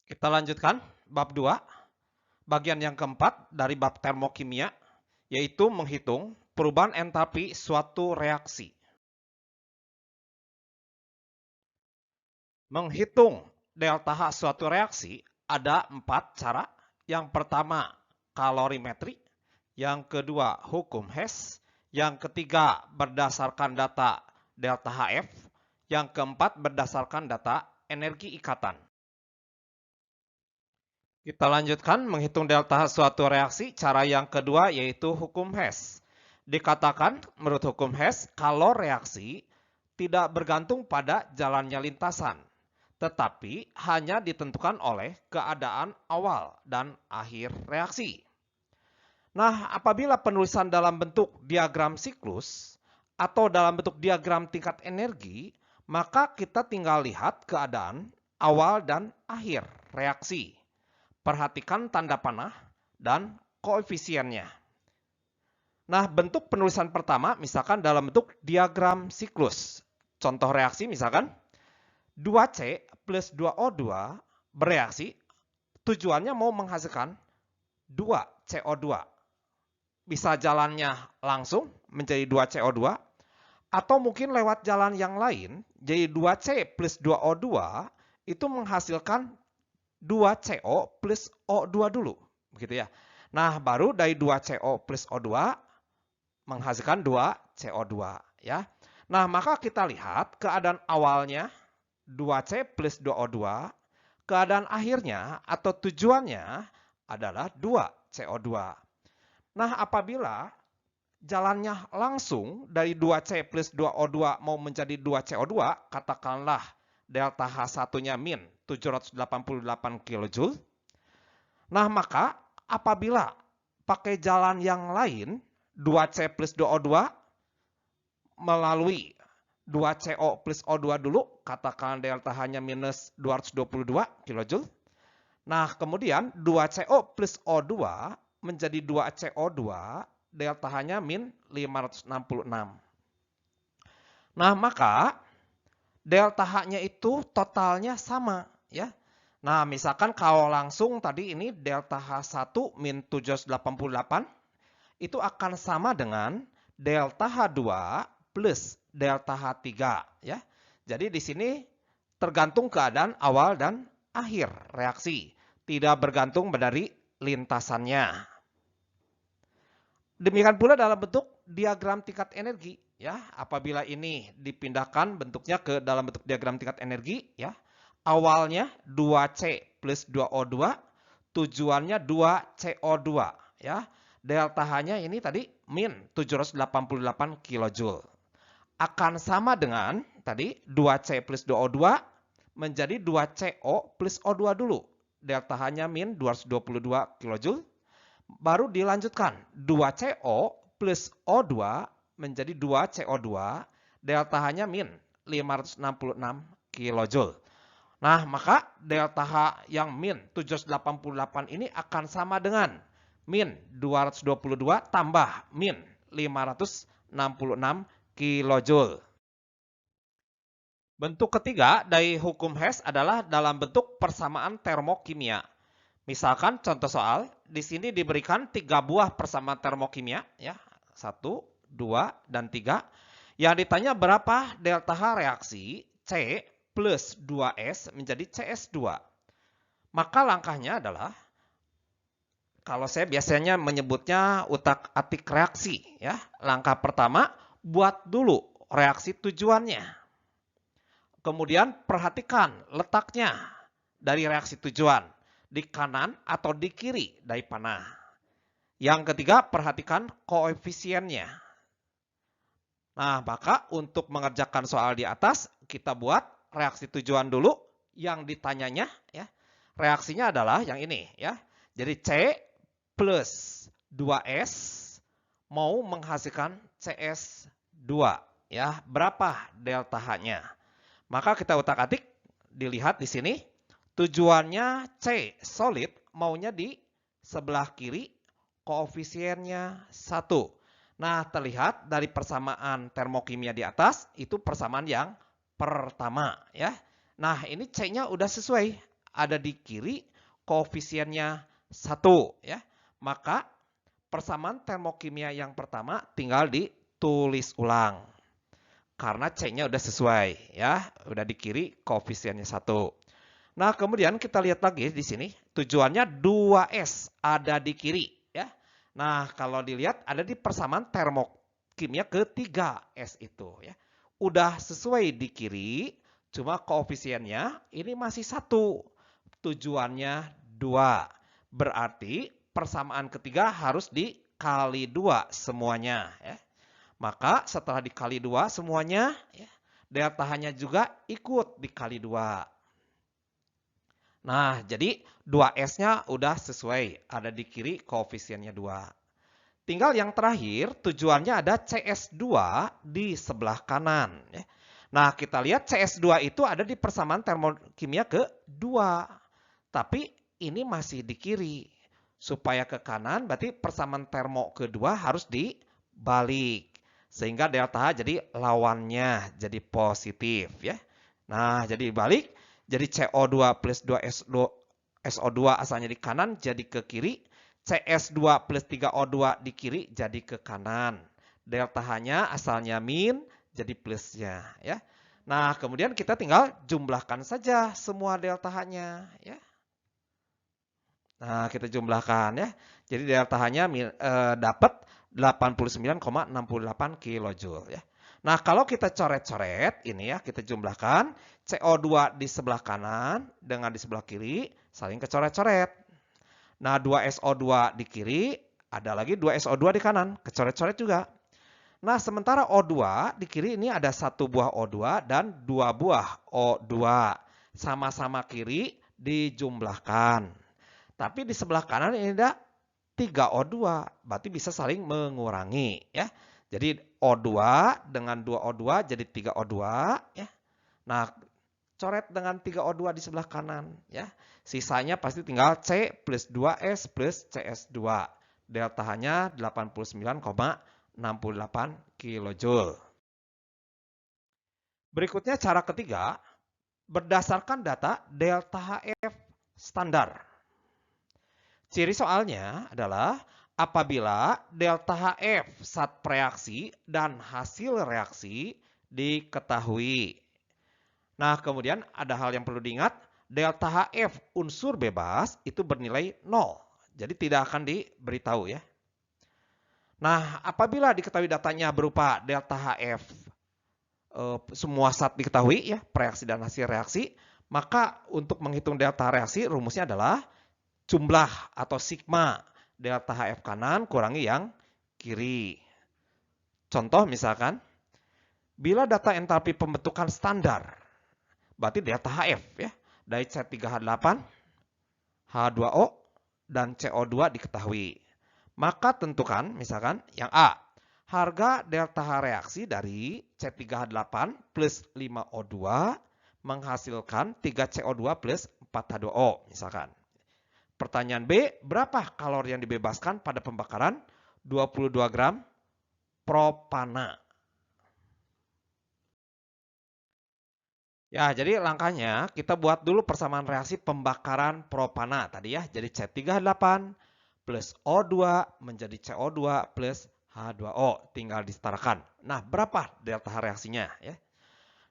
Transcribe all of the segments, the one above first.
Kita lanjutkan bab 2, bagian yang keempat dari bab termokimia, yaitu menghitung perubahan entalpi suatu reaksi. Menghitung delta H suatu reaksi ada 4 cara. Yang pertama, kalorimetri. Yang kedua, hukum Hess. Yang ketiga, berdasarkan data delta HF. Yang keempat, berdasarkan data energi ikatan. Kita lanjutkan menghitung delta suatu reaksi. Cara yang kedua yaitu hukum Hess. Dikatakan menurut hukum Hess, kalau reaksi tidak bergantung pada jalannya lintasan, tetapi hanya ditentukan oleh keadaan awal dan akhir reaksi. Nah, apabila penulisan dalam bentuk diagram siklus atau dalam bentuk diagram tingkat energi, maka kita tinggal lihat keadaan awal dan akhir reaksi. Perhatikan tanda panah dan koefisiennya. Nah, bentuk penulisan pertama misalkan dalam bentuk diagram siklus. Contoh reaksi misalkan 2C plus 2O2 bereaksi, tujuannya mau menghasilkan 2CO2. Bisa jalannya langsung menjadi 2CO2, atau mungkin lewat jalan yang lain, jadi 2C plus 2O2 itu menghasilkan 2CO plus O2 dulu, begitu ya. Nah, baru dari 2CO plus O2 menghasilkan 2CO2 ya. Nah, maka kita lihat keadaan awalnya 2C plus 2O2, keadaan akhirnya atau tujuannya adalah 2CO2. Nah, apabila jalannya langsung dari 2C plus 2O2 mau menjadi 2CO2, katakanlah delta H1-nya min 788 kJ. Nah, maka apabila pakai jalan yang lain, 2C plus 2O2 melalui 2CO plus O2 dulu, katakan delta H-nya minus 222 kJ. Nah, kemudian 2CO plus O2 menjadi 2CO2, delta H-nya min 566. Nah, maka delta H-nya itu totalnya sama ya. Nah, misalkan kalau langsung tadi ini delta H1 min 788 itu akan sama dengan delta H2 plus delta H3 ya. Jadi di sini tergantung keadaan awal dan akhir reaksi, tidak bergantung dari lintasannya. Demikian pula dalam bentuk diagram tingkat energi ya. Apabila ini dipindahkan bentuknya ke dalam bentuk diagram tingkat energi ya. Awalnya 2C plus 2O2, tujuannya 2CO2 ya. Delta H-nya ini tadi min 788 kJ. Akan sama dengan tadi 2C plus 2O2 menjadi 2CO plus O2 dulu. Delta H-nya min 222 kJ. Baru dilanjutkan 2CO plus O2 menjadi 2CO2, delta H-nya min 566 kJ. Nah, maka delta H yang min 788 ini akan sama dengan min 222 tambah min 566 kJ. Bentuk ketiga dari hukum Hess adalah dalam bentuk persamaan termokimia. Misalkan contoh soal, di sini diberikan 3 buah persamaan termokimia, ya, 1, 2, dan 3. Yang ditanya berapa delta H reaksi C plus 2S menjadi CS2. Maka langkahnya adalah, kalau saya biasanya menyebutnya utak-atik reaksi, ya. Langkah pertama, buat dulu reaksi tujuannya. Kemudian perhatikan letaknya dari reaksi tujuan, di kanan atau di kiri dari panah. Yang ketiga, perhatikan koefisiennya. Nah, maka untuk mengerjakan soal di atas, kita buat reaksi tujuan dulu. Yang ditanyanya, ya, reaksinya adalah yang ini, ya. Jadi C plus 2S mau menghasilkan CS2, ya. Berapa delta H-nya? Maka kita utak-atik, dilihat di sini. Tujuannya C solid, maunya di sebelah kiri, koefisiennya 1. Nah, terlihat dari persamaan termokimia di atas, itu persamaan yang pertama ya. Nah, ini C-nya udah sesuai. ada di kiri, koefisiennya 1 ya. Maka persamaan termokimia yang pertama tinggal ditulis ulang. Karena C-nya udah sesuai ya, udah di kiri koefisiennya 1. Nah, kemudian kita lihat lagi di sini, tujuannya 2S ada di kiri ya. Nah, kalau dilihat ada di persamaan termokimia ketiga S itu ya. Udah sesuai di kiri, cuma koefisiennya ini masih 1. Tujuannya 2. Berarti persamaan ketiga harus dikali 2 semuanya ya. Maka setelah dikali 2 semuanya ya, delta H-nya juga ikut dikali 2. Nah, jadi 2S-nya udah sesuai, ada di kiri koefisiennya 2. Tinggal yang terakhir, tujuannya ada CS2 di sebelah kanan. Nah, kita lihat CS2 itu ada di persamaan termokimia kedua. Tapi ini masih di kiri. Supaya ke kanan, berarti persamaan termo kedua harus dibalik. Sehingga delta H jadi lawannya, jadi positif. Ya. Nah, jadi dibalik. Jadi CO2 plus 2SO2 asalnya di kanan jadi ke kiri. CS2 plus 3O2 di kiri jadi ke kanan. Delta H-nya asalnya min jadi plusnya. Ya. Nah, kemudian kita tinggal jumlahkan saja semua delta H-nya. Ya. Nah, kita jumlahkan ya. Jadi delta H-nya dapat 89,68 kilojoule ya. Nah, kalau kita coret-coret ini ya, kita jumlahkan CO2 di sebelah kanan dengan di sebelah kiri saling kecoret-coret. Nah, 2SO2 di kiri, ada lagi 2SO2 di kanan, kecoret-coret juga. Nah, sementara O2 di kiri ini ada 1 buah O2 dan 2 buah O2. Sama-sama kiri dijumlahkan. Tapi di sebelah kanan ini ada 3 O2, berarti bisa saling mengurangi ya. Jadi O2 dengan 2 O2 jadi 3 O2 ya. Nah, coret dengan 3 O2 di sebelah kanan ya. Sisanya pasti tinggal C plus 2S plus CS2. Delta H-nya 89,68 kilojoule. Berikutnya cara ketiga, berdasarkan data delta HF standar. Ciri soalnya adalah apabila delta HF saat reaksi dan hasil reaksi diketahui. Nah, kemudian ada hal yang perlu diingat, delta HF unsur bebas itu bernilai 0. Jadi tidak akan diberitahu ya. Nah, apabila diketahui datanya berupa delta HF semua saat diketahui ya, reaksi dan hasil reaksi, maka untuk menghitung delta reaksi rumusnya adalah jumlah atau sigma delta HF kanan kurangi yang kiri. Contoh misalkan, bila data entalpi pembentukan standar, berarti delta HF ya, dari C3H8, H2O, dan CO2 diketahui. Maka tentukan misalkan yang A, harga delta H reaksi dari C3H8 plus 5O2 menghasilkan 3CO2 plus 4H2O misalkan. Pertanyaan B, berapa kalori yang dibebaskan pada pembakaran 22 gram propana? Ya, jadi langkahnya kita buat dulu persamaan reaksi pembakaran propana tadi ya. Jadi C3H8 plus O2 menjadi CO2 plus H2O. Tinggal disetarakan. Nah, berapa delta H reaksinya ya?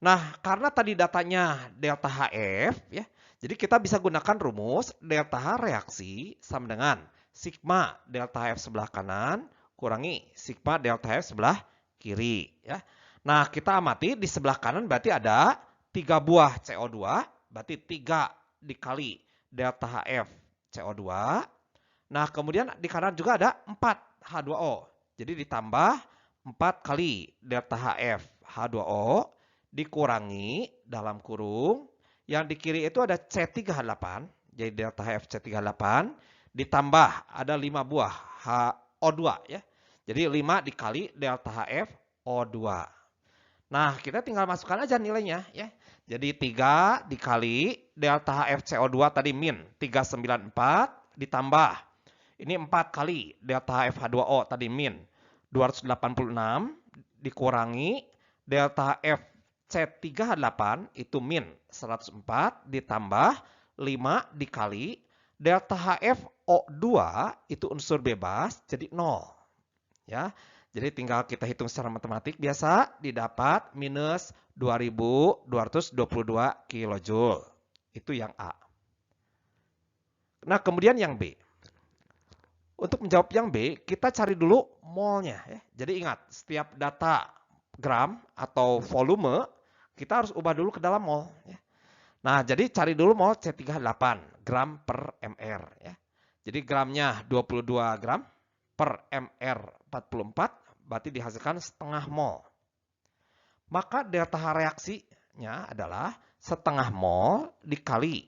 Nah, karena tadi datanya delta HF ya. Jadi kita bisa gunakan rumus delta H reaksi sama dengan sigma delta HF sebelah kanan kurangi sigma delta HF sebelah kiri ya. Nah, kita amati di sebelah kanan berarti ada 3 buah CO2, berarti 3 dikali delta HF CO2. Nah, kemudian di kanan juga ada 4 H2O. Jadi ditambah 4 kali delta HF H2O dikurangi dalam kurung. Yang di kiri itu ada C3H8, jadi delta HF C3H8, ditambah ada 5 buah O2 ya. Jadi 5 dikali delta HF O2. Nah, kita tinggal masukkan aja nilainya ya. Jadi 3 dikali delta HF CO2 tadi min 394 ditambah ini 4 kali delta HF H2O tadi min 286 dikurangi delta HF C3H8 itu min 104 ditambah 5 dikali delta HFO2 itu unsur bebas jadi 0. Ya. Jadi tinggal kita hitung secara matematik biasa didapat minus 2222 kilojoule. Itu yang A. Nah, kemudian yang B. Untuk menjawab yang B, kita cari dulu molnya. Ya. Jadi ingat, setiap data gram atau volume, kita harus ubah dulu ke dalam mol. Ya. Nah, jadi cari dulu mol C38, gram per mr. Ya. Jadi gramnya 22 gram per mr 44, berarti dihasilkan setengah mol. Maka delta H reaksinya adalah setengah mol dikali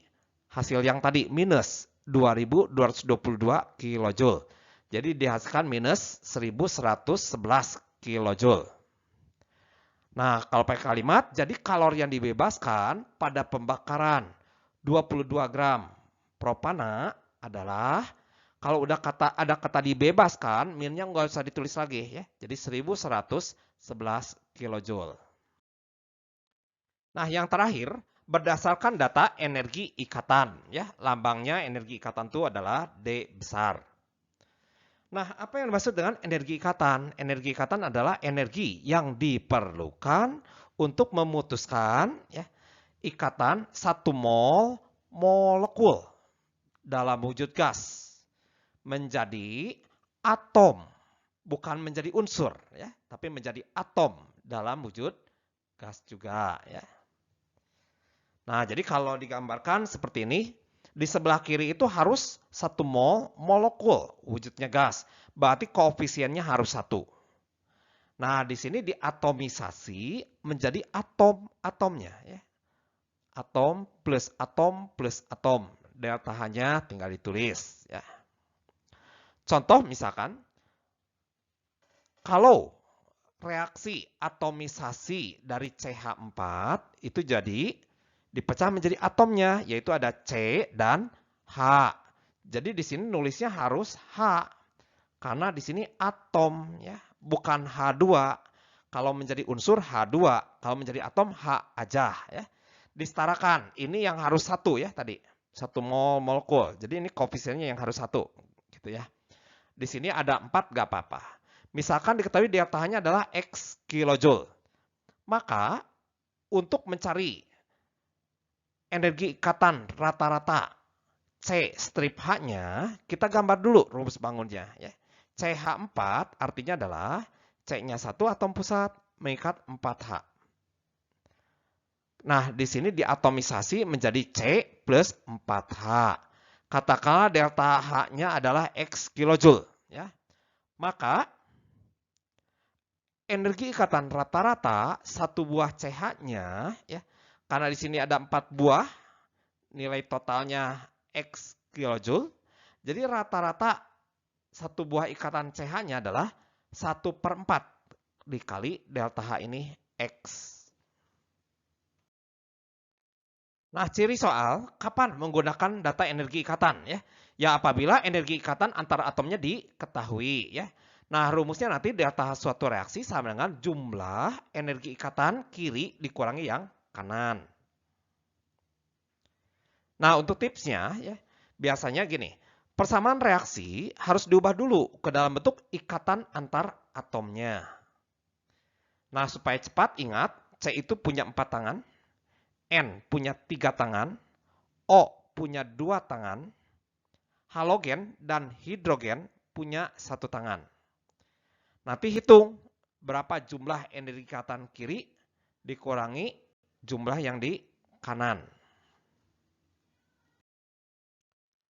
hasil yang tadi minus 2222 kilojoule. Jadi dihasilkan minus 1111 kilojoule. Nah, kalau pakai kalimat, jadi kalori yang dibebaskan pada pembakaran 22 gram propana adalah, kalau udah ada kata dibebaskan, minnya nggak usah ditulis lagi ya. Jadi 1111 kilojoule. Nah, yang terakhir, berdasarkan data energi ikatan, ya, lambangnya energi ikatan itu adalah D besar. Nah, apa yang dimaksud dengan energi ikatan? Energi ikatan adalah energi yang diperlukan untuk memutuskan ya, ikatan 1 mol molekul dalam wujud gas menjadi atom, bukan menjadi unsur, ya, tapi menjadi atom dalam wujud gas juga, ya. Nah, jadi kalau digambarkan seperti ini, di sebelah kiri itu harus 1 mol molekul wujudnya gas. Berarti koefisiennya harus 1. Nah, di sini diatomisasi menjadi atom-atomnya. Ya. Atom plus atom plus atom. Delta H-nya tinggal ditulis. Ya. Contoh misalkan, kalau reaksi atomisasi dari CH4 itu jadi dipecah menjadi atomnya, yaitu ada C dan H. Jadi di sini nulisnya harus H, karena di sini atom, ya, bukan H2. Kalau menjadi unsur H2, kalau menjadi atom H aja, ya. Disetarakan, ini yang harus 1 ya tadi, 1 mol molekul. Jadi ini koefisiennya yang harus 1, gitu ya. Di sini ada 4, gak apa-apa. Misalkan diketahui delta-nya adalah X kilojoule. Maka untuk mencari energi ikatan rata-rata C strip H-nya, kita gambar dulu rumus bangunnya. Ya. CH4 artinya adalah C-nya 1 atom pusat mengikat 4H. Nah, di sini diatomisasi menjadi C plus 4H. Katakanlah delta H-nya adalah X kilojoule. Ya. Maka energi ikatan rata-rata 1 buah CH-nya, ya, karena di sini ada 4 buah, nilai totalnya X kilojoule. Jadi rata-rata 1 buah ikatan CH-nya adalah 1/4 dikali delta H ini X. Nah, ciri soal kapan menggunakan data energi ikatan, ya. Ya, apabila energi ikatan antara atomnya diketahui, ya. Nah, rumusnya nanti delta H suatu reaksi sama dengan jumlah energi ikatan kiri dikurangi yang kanan. Nah, untuk tipsnya, ya, biasanya gini, persamaan reaksi harus diubah dulu ke dalam bentuk ikatan antar atomnya. Nah, supaya cepat ingat, C itu punya 4 tangan, N punya 3 tangan, O punya 2 tangan, halogen dan hidrogen punya 1 tangan. Nanti hitung berapa jumlah energi ikatan kiri dikurangi jumlah yang di kanan.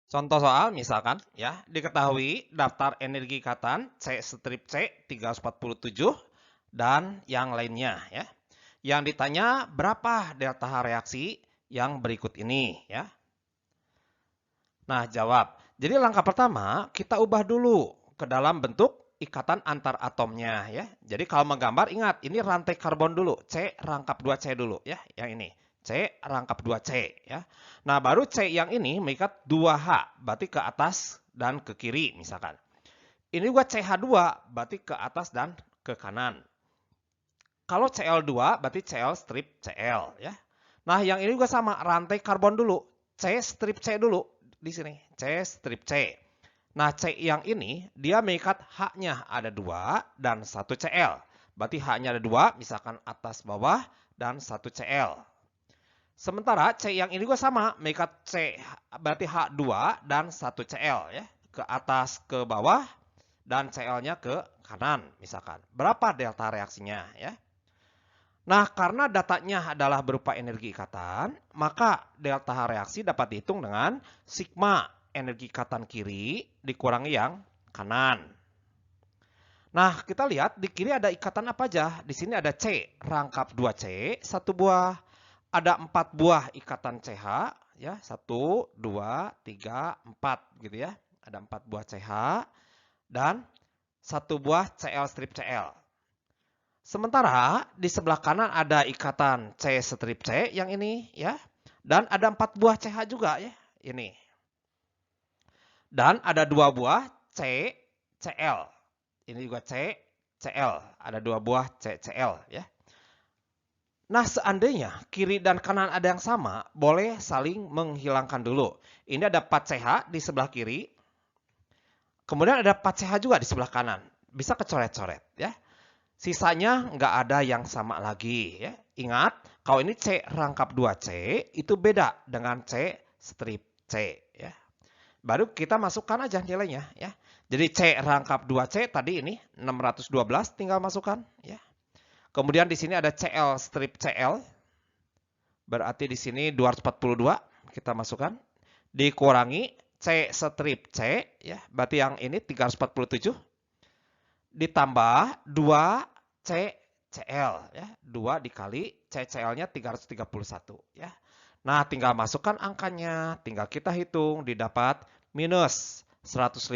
Contoh soal misalkan ya, diketahui daftar energi ikatan C strip C 347 dan yang lainnya ya. Yang ditanya berapa delta H reaksi yang berikut ini ya. Nah, jawab. Jadi langkah pertama kita ubah dulu ke dalam bentuk ikatan antar atomnya ya. Jadi kalau menggambar ingat ini rantai karbon dulu, C rangkap 2C dulu ya, yang ini. C rangkap 2C ya. Nah, baru C yang ini mengikat 2H, berarti ke atas dan ke kiri misalkan. Ini juga CH2, berarti ke atas dan ke kanan. Kalau Cl2 berarti Cl strip Cl ya. Nah, yang ini juga sama, rantai karbon dulu. C strip C dulu di sini. C strip C. Nah, C yang ini dia mengikat H-nya ada 2 dan 1 Cl. Berarti H-nya ada 2, misalkan atas bawah dan 1 Cl. Sementara C yang ini juga sama, mengikat C berarti H2 dan 1 Cl ya. Ke atas ke bawah dan Cl-nya ke kanan misalkan. Berapa delta reaksinya ya? Nah, karena datanya adalah berupa energi ikatan, maka delta reaksi dapat dihitung dengan sigma energi ikatan kiri dikurangi yang kanan. Nah, kita lihat di kiri ada ikatan apa aja. Di sini ada C, rangkap 2C, 1 buah. Ada 4 buah ikatan CH, ya 1, 2, 3, 4 gitu ya. Ada 4 buah CH dan 1 buah Cl strip Cl. Sementara di sebelah kanan ada ikatan C strip C yang ini ya. Dan ada 4 buah CH juga ya, ini. Dan ada 2 buah C Cl. Ini juga C Cl. Ada 2 buah C Cl ya. Nah, seandainya kiri dan kanan ada yang sama, boleh saling menghilangkan dulu. Ini ada 4 CH di sebelah kiri. Kemudian ada 4 CH juga di sebelah kanan. Bisa kecoret-coret ya. Sisanya nggak ada yang sama lagi ya. Ingat, kalau ini C rangkap 2C itu beda dengan C strip C ya. Baru kita masukkan aja nilainya ya. Jadi C rangkap 2C tadi ini 612 tinggal masukkan ya. Kemudian di sini ada Cl strip Cl. Berarti di sini 242 kita masukkan. Dikurangi C strip C ya. Berarti yang ini 347 ditambah 2 CCl ya. 2 dikali CCl-nya 331 ya. Nah, tinggal masukkan angkanya, tinggal kita hitung didapat minus 155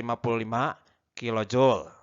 kilojoule.